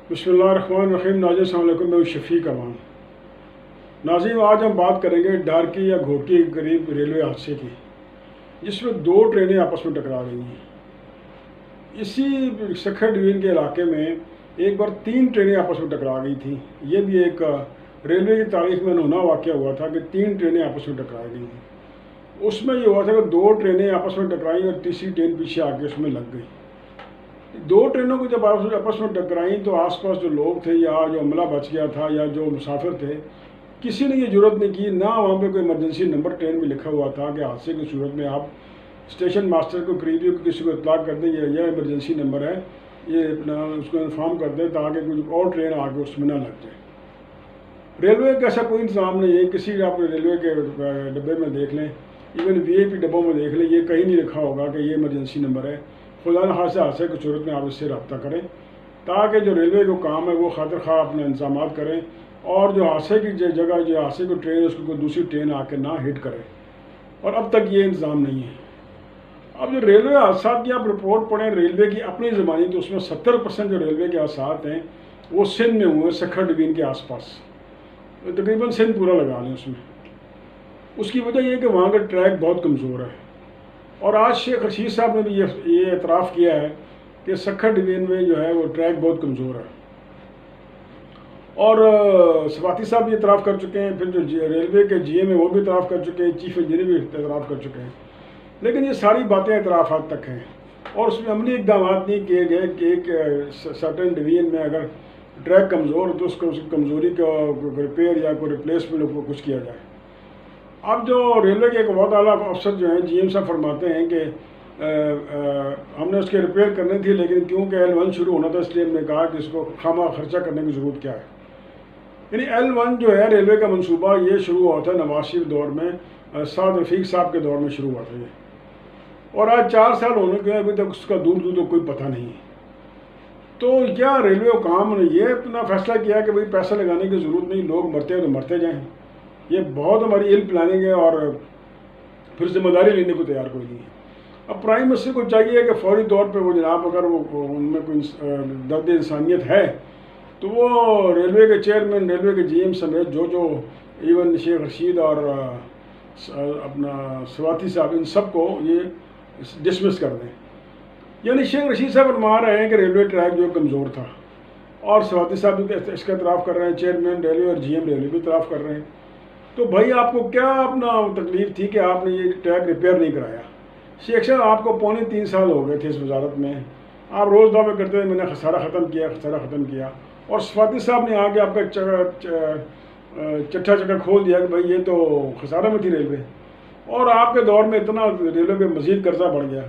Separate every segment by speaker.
Speaker 1: بسم اللہ الرحمن الرحیم۔ ناظرین السلام علیکم، میں ہوں شفیق امان۔ ناظرین آج ہم بات کریں گے ڈارکی یا گھوٹی کے قریب ریلوے حادثے کی، جس میں دو ٹرینیں آپس میں ٹکرا گئی ہیں۔ اسی سکھر ڈویژن کے علاقے میں ایک بار 3 ٹرینیں آپس میں ٹکرا گئی تھیں۔ یہ بھی ایک ریلوے کی تاریخ میں نونا واقعہ ہوا تھا کہ 3 ٹرینیں آپس میں ٹکرا گئی تھیں۔ اس میں یہ ہوا تھا کہ 2 ٹرینیں آپس میں ٹکرائیں اور تیسری ٹرین پیچھے آ کے اس میں لگ گئی۔ 2 ٹرینوں کو جب آپس میں ٹکرائیں تو آس پاس جو لوگ تھے یا جو عملہ بچ گیا تھا یا جو مسافر تھے، کسی نے یہ جرت نہیں کی، نہ وہاں پہ کوئی ایمرجنسی نمبر ٹرین میں لکھا ہوا تھا کہ حادثے کی صورت میں آپ اسٹیشن ماسٹر کو قریبی کو کسی کو اطلاع کر دیں یہ ایمرجنسی نمبر ہے، یہ اپنا اس کو انفارم کر دیں تاکہ کوئی اور ٹرین آگے اس میں نہ لگ جائے۔ ریلوے کا ایسا کوئی انتظام نہیں ہے، کسی آپ ریلوے کے ڈبے میں دیکھ لیں، ایون وی آئی پی ڈبوں میں دیکھ لیں، یہ کہیں نہیں لکھا ہوگا کہ یہ ایمرجنسی نمبر ہے۔ خدا نخواستہ حادثے کی صورت میں آپ اس سے رابطہ کریں تاکہ جو ریلوے کو کام ہے وہ خاطر خواہ اپنے انتظامات کریں، اور جو حادثے کی جگہ جو حادثے کی ٹرین ہے اس کو کوئی دوسری ٹرین آ کے نہ ہٹ کرے، اور اب تک یہ انتظام نہیں ہے۔ اب جو ریلوے حادثات کی آپ رپورٹ پڑھیں ریلوے کی اپنی زبانی، تو اس میں 70% جو ریلوے کے حادثات ہیں وہ سندھ میں ہوئے ہیں، سکھر ڈویژن کے آس پاس، تقریباً سندھ پورا لگا لیں اس میں۔ اس کی وجہ یہ ہے کہ وہاں کا ٹریک بہت کمزور ہے، اور آج شیخ رشید صاحب نے بھی یہ اعتراف کیا ہے کہ سکھر ڈویژن میں جو ہے وہ ٹریک بہت کمزور ہے، اور سفارتی صاحب بھی اعتراف کر چکے ہیں، پھر جو ریلوے کے جی ایم ہے وہ بھی اعتراف کر چکے ہیں، چیف انجینئر بھی اعتراف کر چکے ہیں، لیکن یہ ساری باتیں اعترافات تک ہیں، اور اس میں عملی اقدامات نہیں کیے گئے کہ ایک سرٹن ڈویژن میں اگر ٹریک کمزور ہو تو اس کو اس کمزوری کا ریپیئر یا کوئی ریپلیسمنٹ کو کچھ کیا جائے۔ اب جو ریلوے کے ایک بہت اعلیٰ افسر جو ہیں جی ایم صاحب فرماتے ہیں کہ ہم نے اس کے ریپیئر کرنی تھی، لیکن کیونکہ L1 شروع ہونا تھا اس لیے ہم نے کہا کہ اس کو خامہ خرچہ کرنے کی ضرورت کیا ہے۔ یعنی L1 جو ہے ریلوے کا منصوبہ یہ شروع ہوا تھا نواز شریف دور میں، سعد رفیق صاحب کے دور میں شروع ہوا تھا یہ، اور آج 4 سال ہونے کے ابھی تک اس کا دور دور تو کوئی پتہ نہیں ہے۔ تو کیا ریلوے حکام نے یہ اپنا فیصلہ کیا کہ بھائی پیسہ لگانے کی ضرورت نہیں، لوگ مرتے ہیں تو مرتے جائیں؟ یہ بہت ہماری ایل پلاننگ ہے، اور پھر ذمہ داری لینے کو تیار کوئی نہیں ہے۔ اب پرائم منسٹر کو چاہیے کہ فوری طور پہ وہ جناب اگر وہ ان میں کوئی درد انسانیت ہے تو وہ ریلوے کے چیئرمین، ریلوے کے جی ایم سمیت جو ایون شیخ رشید اور اپنا سواتی صاحب، ان سب کو یہ ڈسمس کر دیں۔ یعنی شیخ رشید صاحب فرما رہے ہیں کہ ریلوے ٹریک جو کمزور تھا، اور سواتی صاحب بھی اس کا اعتراف کر رہے ہیں، چیئرمین ریلوے اور جی ایم ریلوے بھی اعتراف کر رہے ہیں۔ تو بھائی آپ کو کیا اپنا تکلیف تھی کہ آپ نے یہ ٹریک ریپیئر نہیں کرایا؟ شیخ صاحب آپ کو 3.25 سال ہو گئے تھے اس وزارت میں، آپ روز دعوے کرتے تھے میں نے خسارہ ختم کیا، خسارہ ختم کیا، اور سفارتی صاحب نے آ کے آپ کا چٹا کھول دیا کہ بھائی یہ تو خسارہ میں تھی ریلوے، اور آپ کے دور میں اتنا ریلوے پہ مزید قرضہ بڑھ گیا۔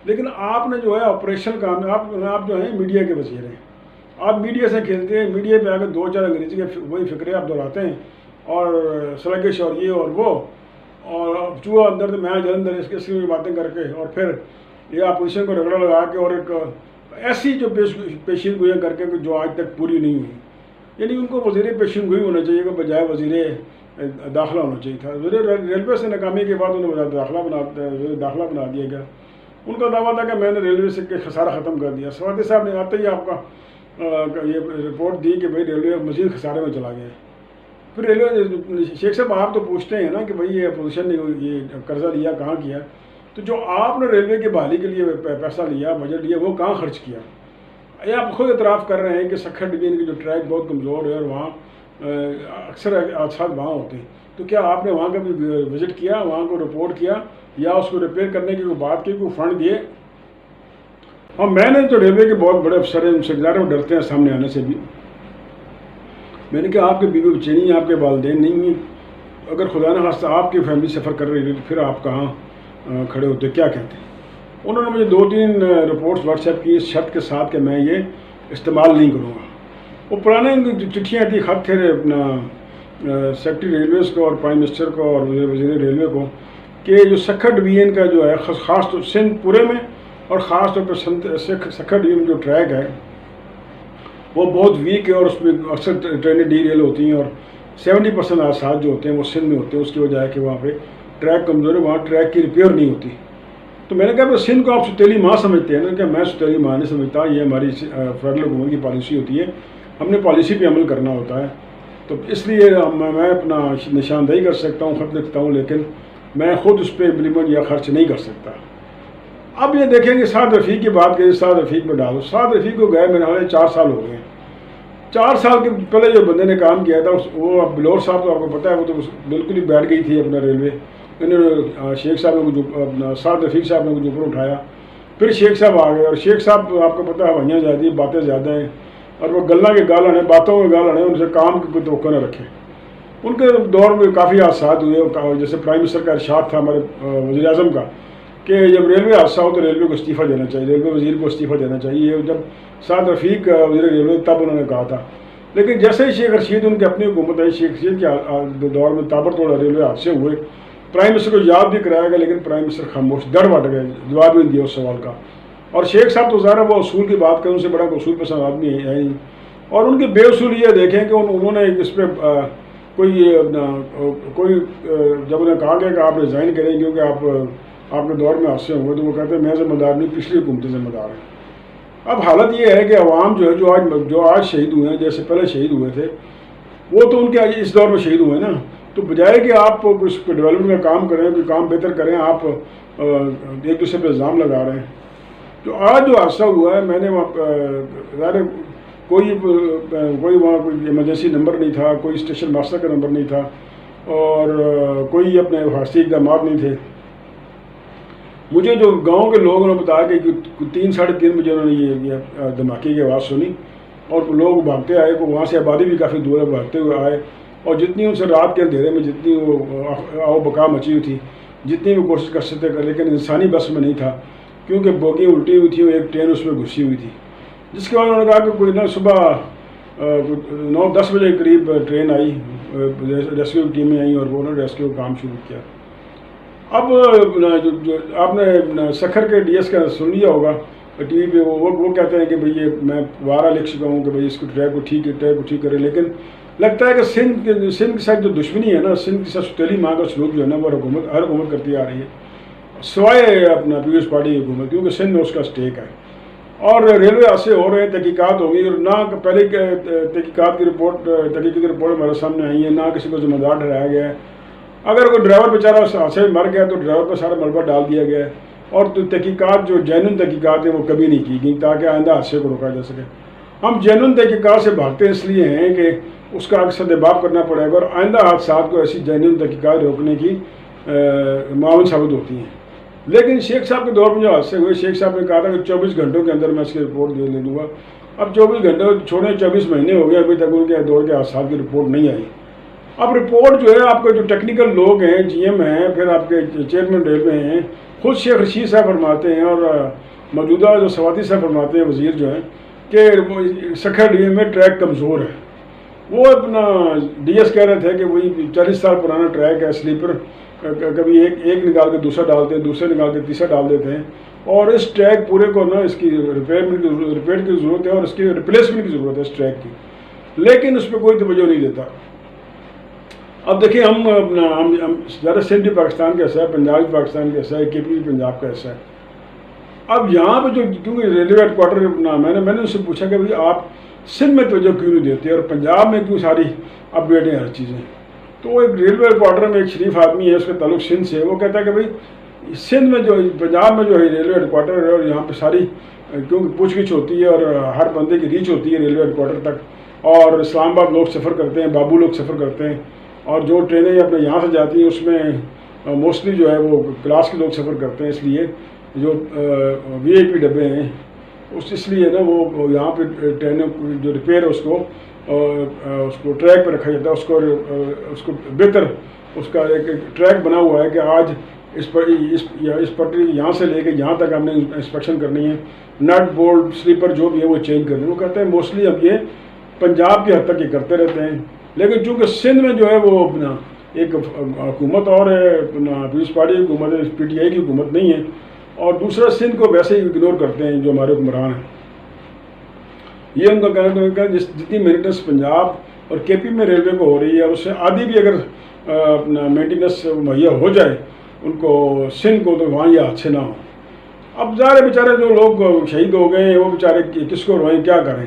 Speaker 1: لیکن آپ نے جو ہے آپریشن کام، آپ جو ہیں میڈیا کے وزیر ہیں، آپ میڈیا سے کھیلتے ہیں، میڈیا پہ آ کے 2-4 انگریزی کے وہی فکرے آپ دہراتے ہیں، اور سرکش اور یہ اور وہ، اور چوہا اندر تو میں جلندر، اس قسم کی باتیں کر کے، اور پھر یہ اپوزیشن کو رگڑا لگا کے، اور ایک ایسی جو پیشین گوئیاں کر کے جو آج تک پوری نہیں ہوئی۔ یعنی ان کو وزیر پیشین گوئی ہونا چاہیے کہ بجائے وزیر داخلہ ہونا چاہیے تھا۔ ریلوے سے ناکامی کے بعد انہیں وزیر داخلہ بنا دیا گیا۔ ان کا دعویٰ تھا کہ میں نے ریلوے سے خسارہ ختم کر دیا۔ سفارتی صاحب نے آتے ہی آپ کا یہ رپورٹ دی کہ بھائی ریلوے مزید خسارے میں چلا گیا۔ پھر ریلوے شیخ صاحب آپ تو پوچھتے ہیں نا کہ بھائی یہ اپوزیشن نے یہ قرضہ لیا کہاں کیا، تو جو آپ نے ریلوے کی بحالی کے لیے پیسہ لیا، بجٹ لیا، وہ کہاں خرچ کیا؟ یہ آپ خود اعتراف کر رہے ہیں کہ سکھر ڈویژن کی جو ٹریک بہت کمزور ہے اور وہاں اکثر حادثات وہاں ہوتے ہیں، تو کیا آپ نے وہاں کا بھی وزٹ کیا، وہاں کو رپورٹ کیا، یا اس کو ریپیئر کرنے کی کوئی بات کی، کوئی فنڈ دیے؟ اور میں نے جو ریلوے کے بہت بڑے افسر ہیں، ان سے وہ ڈرتے ہیں سامنے آنے سے بھی۔ میں نے کہا آپ کے بیوی بچے نہیں ہیں، آپ کے والدین نہیں ہیں، اگر خدا نخواستہ آپ کی فیملی سفر کر رہی ہے تو پھر آپ کہاں کھڑے ہوتے، کیا کہتے ہیں؟ انہوں نے مجھے 2-3 رپورٹس واٹس ایپ کی اس شرط کے ساتھ کہ میں یہ استعمال نہیں کروں گا۔ وہ پرانے چٹھیاں تھیں، خط تھے اپنا سیکرٹری ریلویز کو اور پرائم منسٹر کو اور وزیر ریلوے کو، کہ جو سکھر ڈویژن کا جو ہے خاص طور سندھ پورے میں اور خاص طور پر سکھر ڈویژن جو ٹریک ہے وہ بہت ویک ہے، اور اس میں اکثر ٹرینیں ڈی ریل ہوتی ہیں، اور 70% حادثات جو ہوتے ہیں وہ سندھ میں ہوتے ہیں۔ اس کی وجہ ہے کہ وہاں پہ ٹریک کمزور ہے، وہاں ٹریک کی ریپیئر نہیں ہوتی۔ تو میں نے کہا سندھ کو آپ ستیلی ماں سمجھتے ہیں نا، کہ میں ستیلی ماں نہیں سمجھتا، یہ ہماری فیڈرل حکومت کی پالیسی ہوتی ہے ہم نے پالیسی پہ عمل کرنا ہوتا ہے. تو اس لیے میں اپنا نشاندہی کر سکتا ہوں، خط لکھتا ہوں، لیکن میں خود اس پہ امپلیمنٹ یا خرچ نہیں کر سکتا. اب یہ دیکھیں کہ سعد رفیق کی بات کریں، سعد رفیق میں ڈالو. سعد رفیق کو گئے میرے خیال 4 سال ہو گئے ہیں. 4 سال کے پہلے جو بندے نے کام کیا تھا وہ بلور صاحب تو آپ کو پتہ ہے وہ تو بالکل ہی بیٹھ گئی تھی اپنا ریلوے. انہوں نے شیخ صاحب نے اپنا سعد رفیق صاحب نے کچھ اوپر اٹھایا، پھر شیخ صاحب آ گئے. اور شیخ صاحب آپ کو پتہ ہے ہوائیاں زیادہ ہیں، باتیں زیادہ ہیں، اور وہ گلہ کے گال آنے، باتوں کے گال آنے، ان سے کام کی کوئی توقع نہ رکھے. ان کے دور میں کافی حادثات ہوئے، جیسے پرائم منسٹر کا ارشاد تھا ہمارے وزیر اعظم کا کہ جب ریلوے حادثہ ہو تو ریلوے کو استعفیٰ دینا چاہیے، ریلوے وزیر کو استعفیٰ دینا چاہیے. جب سعد رفیق وزیر ریلوے تب انہوں نے کہا تھا. لیکن جیسے ہی شیخ رشید ان کی اپنی حکومت آئی، شیخ رشید کے دور میں تابڑ توڑ ریلوے حادثے ہوئے. پرائم منسٹر کو یاد بھی کرایا گیا لیکن پرائم منسٹر خاموش، ڈر بٹ گئے، جواب بھی نہیں دیا اس سوال کا. اور شیخ صاحب تو ظاہر وہ اصول کی بات کریں، ان سے بڑا اصول پسند آدمی ہے نہیں. اور ان کی بے اصول یہ دیکھیں کہ انہوں نے اس پہ کوئی جب انہیں کہا گیا کہ آپ ریزائن کریں کیونکہ آپ کے دور میں حادثے ہوئے، تو وہ کہتے ہیں میں ذمہ دار نہیں، پچھلی حکومتیں ذمہ دار ہیں. اب حالت یہ ہے کہ عوام جو ہے جو آج شہید ہوئے ہیں، جیسے پہلے شہید ہوئے تھے، وہ تو ان کے اس دور میں شہید ہوئے نا. تو بجائے کہ آپ اس پہ ڈیولپمنٹ کا کام کریں، کوئی کام بہتر کریں، آپ ایک دوسرے پہ الزام لگا رہے ہیں. تو آج جو حادثہ ہوا ہے، میں نے ظاہر کوئی وہاں کوئی ایمرجنسی نمبر نہیں تھا، کوئی اسٹیشن ماسٹر کا نمبر نہیں تھا، اور کوئی اپنے حفاظتی اقدامات نہیں تھے. مجھے جو گاؤں کے لوگوں نے بتایا کہ 3 ساڑھے 3 بجے انہوں نے یہ دھماکے کی آواز سنی اور لوگ بھاگتے آئے. وہاں سے آبادی بھی کافی دور ہے، بھاگتے ہوئے آئے. اور جتنی ان سے رات کے اندھیرے میں جتنی وہ آؤ بقا مچی ہوئی تھی، جتنی وہ کوشش کر سکتے تھے، لیکن انسانی بس میں نہیں تھا کیونکہ بوگی الٹی ہوئی تھی، ایک ٹرین اس میں گھسی ہوئی تھی. جس کے بعد انہوں نے کہا کہ کوئی نہ صبح 9-10 بجے کے قریب ٹرین آئی، ریسکیو ٹیمیں آئیں اور انہوں نے ریسکیو کا کام شروع کیا. اب جو آپ نے سکھر کے ڈی ایس کا سن لیا ہوگا ٹی وی پہ، وہ کہتے ہیں کہ بھئی یہ میں وارہ لکھ چکا ہوں کہ بھئی اس کو ٹریک کو ٹھیک کرے. لیکن لگتا ہے کہ سندھ کے ساتھ جو دشمنی ہے نا، سندھ کے ساتھ سوتیلی ماں کا سلوک جو ہے نا، وہ ہر حکومت کرتی آ رہی ہے سوائے اپنا پیپلز پارٹی کی حکومت، کیونکہ سندھ میں اس کا اسٹیک ہے. اور ریلوے حادثے ہو رہے ہیں، تحقیقات ہو گئی، اور نہ پہلے تحقیقات کی رپورٹ ہمارے سامنے آئی ہے، نہ کسی کو ذمہ دار ٹھہرایا گیا ہے. اگر کوئی ڈرائیور بیچارہ حادثے میں مر گیا تو ڈرائیور پر سارا ملبہ ڈال دیا گیا ہے. اور تحقیقات جو جینوئن تحقیقات ہیں وہ کبھی نہیں کی گئی تاکہ آئندہ حادثے کو روکا جا سکے. ہم جینوئن تحقیقات سے بھاگتے اس لیے ہیں کہ اس کا اکثر دباؤ کرنا پڑے گا، اور آئندہ حادثات کو ایسی جینوئن تحقیقات روکنے کی معاون ثابت ہوتی ہیں. لیکن شیخ صاحب کے دور میں جو حادثے ہوئے، شیخ صاحب نے کہا تھا کہ 24 گھنٹوں کے اندر میں اس کی رپورٹ دے دوں گا. اب 24 گھنٹے چھوڑے 24 مہینے ہو گئے، ابھی تک ان کے دور کے حادثات کی رپورٹ نہیں آئی. اب رپورٹ جو ہے آپ کے جو ٹیکنیکل لوگ ہیں، جی ایم ہیں، پھر آپ کے چیئرمین ریلوے ہیں، خود شیخ رشید صاحب فرماتے ہیں، اور موجودہ جو سواتی صاحب فرماتے ہیں وزیر جو ہیں، کہ سکھر ڈی ایم میں ٹریک کمزور ہے. وہ اپنا ڈی ایس کہہ رہے تھے کہ وہی 40 سال پرانا ٹریک ہے، سلیپر، کبھی ایک نکال کے دوسرا ڈالتے ہیں، دوسرے نکال کے تیسرا ڈال دیتے ہیں. اور اس ٹریک پورے کو نا اس کی ریپیئر کی ضرورت ہے، اور اس کی ریپلیسمنٹ کی ضرورت ہے اس ٹریک کی، لیکن اس پہ کوئی توجہ نہیں دیتا. اب دیکھیں ہم زیادہ سندھ بھی پاکستان کا حصہ ہے، پنجاب بھی پاکستان کا حصہ ہے، کے پی بھی پنجاب کا حصہ ہے. اب یہاں پہ جو کیونکہ ریلوے ہیڈ کوارٹر میں نے ان سے پوچھا کہ بھائی آپ سندھ میں توجہ کیوں نہیں دیتے اور پنجاب میں کیوں ساری اپ ڈیٹ ہیں ہر چیزیں. تو ایک ریلوے ہیڈ کوارٹر میں ایک شریف آدمی ہے، اس کا تعلق سندھ سے، وہ کہتا ہے کہ بھائی سندھ میں جو پنجاب میں جو ہے ریلوے ہیڈ کوارٹر ہے، اور یہاں پہ ساری کیونکہ پوچھ گچھ ہوتی ہے اور ہر بندے کی ریچ ہوتی ہے ریلوے ہیڈ کوارٹر تک، اور اسلام آباد لوگ سفر کرتے ہیں، بابو لوگ سفر کرتے ہیں، اور جو ٹرینیں اپنے یہاں سے جاتی ہیں اس میں موسٹلی جو ہے وہ کلاس کے لوگ سفر کرتے ہیں. اس لیے جو وی آئی پی ڈبے ہیں اس لیے نا وہ یہاں پہ ٹرینوں جو ریپیئر ہے اس کو ٹریک پہ رکھا جاتا ہے، اس کو بہتر اس کا ایک ٹریک بنا ہوا ہے کہ آج اس پٹری یہاں سے لے کے یہاں تک ہم نے انسپیکشن کرنی ہے، نٹ بولٹ سلیپر جو بھی ہے وہ چینج کرنے. وہ کہتے ہیں موسٹلی اب یہ پنجاب کی حد تک یہ کرتے رہتے ہیں. لیکن چونکہ سندھ میں جو ہے وہ اپنا ایک حکومت اور ہے، اپنا پیپلز پارٹی کی حکومت ہے، پی ٹی آئی کی حکومت نہیں ہے، اور دوسرا سندھ کو ویسے ہی اگنور کرتے ہیں جو ہمارے حکمران ہیں. یہ ان کا کہنا ہے کہ جتنی مینٹیننس پنجاب اور کے پی میں ریلوے کو ہو رہی ہے، اور اس سے آدھی بھی اگر اپنا مینٹیننس مہیا ہو جائے ان کو سندھ کو، تو وہاں یہ حادثے نہ ہوں. اب ظاہر بیچارے جو لوگ شہید ہو گئے ہیں وہ بیچارے کس کو روئیں، کیا کریں.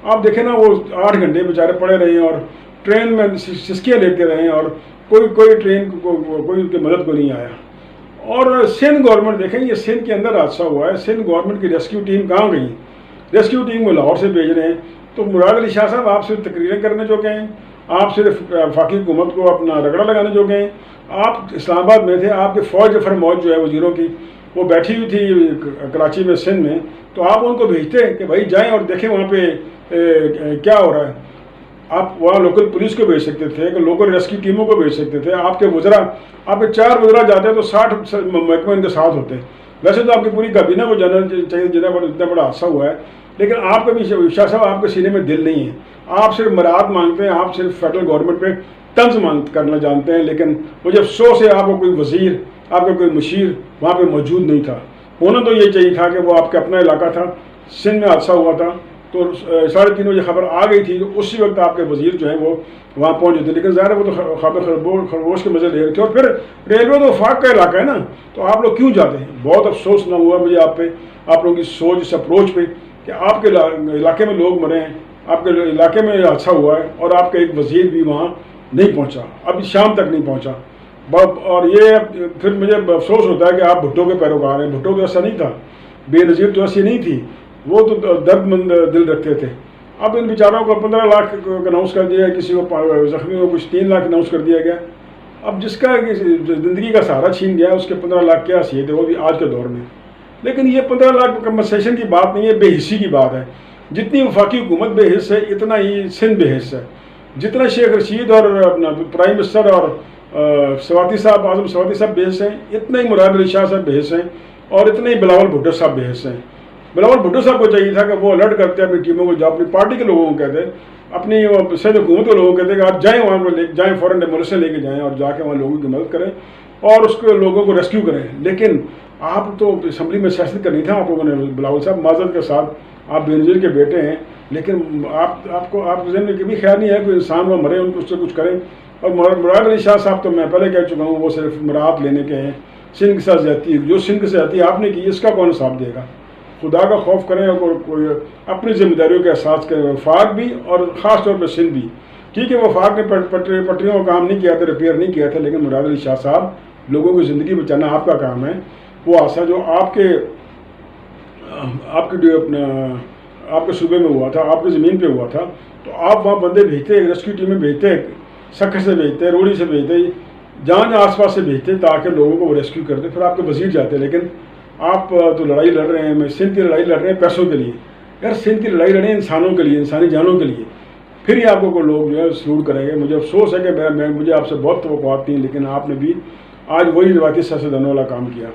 Speaker 1: آپ دیکھیں نا، وہ 8 گھنٹے بیچارے پڑے رہے ہیں اور ٹرین میں سسکیاں لیتے رہے ہیں اور کوئی ٹرین کو کوئی ان کی مدد کو نہیں آیا. اور سندھ گورنمنٹ دیکھیں، یہ سندھ کے اندر حادثہ ہوا ہے، سندھ گورنمنٹ کی ریسکیو ٹیم کہاں گئی؟ ریسکیو ٹیم کو لاہور سے بھیج رہے ہیں. تو مراد علی شاہ صاحب، آپ صرف تقریریں کرنے جو گئے ہیں، آپ صرف وفاقی حکومت کو اپنا رگڑا لگانے جو گئے ہیں. آپ اسلام آباد میں تھے، آپ کے فوج جفر موج جو ہے وزیروں کی، وہ بیٹھی ہوئی تھی کراچی میں سندھ میں، تو آپ ان کو بھیجتے کہ بھائی جائیں اور دیکھیں وہاں پہ کیا ہو رہا ہے. آپ وہاں لوکل پولیس کو بھیج سکتے تھے، کہ لوکل ریسکیو ٹیموں کو بھیج سکتے تھے. آپ کے وزراء، آپ کے 4 وزراء جاتے تو 60 محکمے ان کے ساتھ ہوتے. ویسے تو آپ کی پوری کابینہ کو جانا چاہیے جتنا بڑا حادثہ ہوا ہے، لیکن آپ کا بھی شاہ صاحب، آپ کے سینے میں دل نہیں ہے. آپ صرف مراد مانگتے ہیں، آپ صرف فیڈرل گورنمنٹ پہ طنز کرنا جانتے ہیں. لیکن مجھے افسوس ہے، آپ کو کوئی وزیر، آپ کا کوئی مشیر وہاں پہ موجود نہیں تھا. ہونا تو یہ چاہیے تھا کہ وہ آپ کا اپنا علاقہ تھا، سندھ میں حادثہ ہوا تھا تو 3:30 بجے خبر آ گئی تھی، تو اسی وقت آپ کے وزیر جو ہیں وہ وہاں پہنچے تھے. لیکن ظاہر ہے وہ تو خواب خرگوش کے مزے لے رہے تھے. اور پھر ریلوے تو وفاق کا علاقہ ہے نا، تو آپ لوگ کیوں جاتے ہیں؟ بہت افسوس نہ ہوا مجھے آپ پہ، آپ لوگوں کی سوچ، اس اپروچ پہ، کہ آپ کے علاقے میں لوگ مرے ہیں، آپ کے علاقے میں حادثہ ہوا ہے اور آپ کا ایک وزیر بھی وہاں نہیں پہنچا، ابھی شام تک نہیں پہنچا. اور یہ پھر مجھے افسوس ہوتا ہے کہ آپ بھٹو کے پیروکار ہیں. بھٹو تو ایسا نہیں تھا، بے نظیر تو ایسی نہیں تھی، وہ تو درد مند دل رکھتے تھے. اب ان بیچاروں کو 15 لاکھ اناؤنس کر دیا، کسی کو زخمیوں کو کچھ 3 لاکھ اناؤنس کر دیا گیا. اب جس کا زندگی کا سہارا چھین گیا، اس کے 15 لاکھ کیا حیثیت ہے، وہ بھی آج کے دور میں. لیکن یہ 15 لاکھ کمپنسیشن کی بات نہیں ہے، بے حصی کی بات ہے. جتنی وفاقی حکومت بے حص ہے، اتنا ہی سندھ بے حص ہے. جتنا شیخ رشید اور اپنا پرائم منسٹر اور سواتی صاحب، اعظم سواتی صاحب بے حص ہیں، اتنا ہی مراد علی شاہ صاحب بے حص ہیں، اور اتنے ہی بلاول بھٹو صاحب بے حص ہیں. بلاول بھٹو صاحب کو چاہیے تھا کہ وہ الرٹ کرتے اپنی ٹیموں کو، جو اپنی پارٹی کے لوگوں کو کہتے، اپنی سندھ حکومت کے لوگوں کو کہتے کہ آپ جائیں وہاں پہ، جائیں فوراً ایمبولینسیں لے کے جائیں اور جا کے وہاں لوگوں کی مدد کریں اور اس کے لوگوں کو ریسکیو کریں. لیکن آپ تو اسمبلی میں سیاست کرنی تھا آپ لوگوں نے. بلاول صاحب، معذرت کے ساتھ، آپ بے نظیر کے بیٹے ہیں، لیکن آپ کے ذہن میں کبھی خیال نہیں ہے کوئی انسان وہ مرے، ان کو اس سے کچھ کریں. اور مراد علی شاہ صاحب تو میں پہلے کہہ چکا ہوں، وہ صرف مراد لینے کے ہیں. سندھ کے ساتھ زیادتی، جو سندھ کے زیادتی آپ نے کی، اس کا کون حساب دے گا؟ خدا کا خوف کریں اور کوئی اپنی ذمہ داریوں کا احساس کریں. وفاق بھی اور خاص طور پہ سندھ بھی. ٹھیک ہے، وفاق نے پٹریوں کا کام نہیں کیا تھا، ریپیئر نہیں کیا تھا، لیکن مراد علی شاہ صاحب، لوگوں کی زندگی بچانا آپ کا کام ہے. وہ حادثہ جو آپ کے جو آپ کے صوبے میں ہوا تھا، آپ کی زمین پہ ہوا تھا، تو آپ وہاں بندے بھیجتے، ریسکیو ٹیمیں بھیجتے، سکھر سے بھیجتے، روڑی سے بھیجتے، جہاں آس پاس سے بھیجتے تاکہ لوگوں کو وہ ریسکیو کرتے. پھر آپ کے وزیر جاتے. لیکن آپ تو لڑائی لڑ رہے ہیں، میں سندھ کی لڑائی لڑ رہے ہیں پیسوں کے لیے. یار سندھ کی لڑائی لڑیں انسانوں کے لیے، انسانی جانوں کے لیے، پھر ہی آپ کو لوگ جو ہے سلوٹ کریں گے. مجھے افسوس ہے کہ مجھے آپ سے بہت توقعات تھیں، لیکن آپ نے بھی آج وہی روایتی سیاستدانوں والا کام کیا.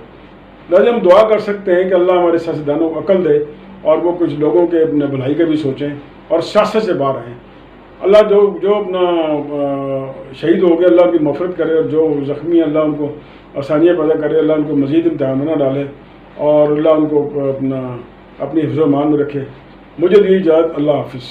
Speaker 1: لہٰذا ہم دعا کر سکتے ہیں کہ اللہ ہمارے سیاستدانوں کو عقل دے اور وہ کچھ لوگوں کے اپنے بھلائی کا بھی سوچیں اور سیاست سے باہر آئیں. اللہ جو اپنا شہید ہو گئے، اللہ ان کی مغفرت کرے، اور جو زخمی ہیں اللہ ان کو آسانیاں پیدا کرے، اللہ ان کو مزید امتحان نہ ڈالے، اور اللہ ان کو اپنی حفظ و امان میں رکھے. مجھے دی اجازت. اللہ حافظ.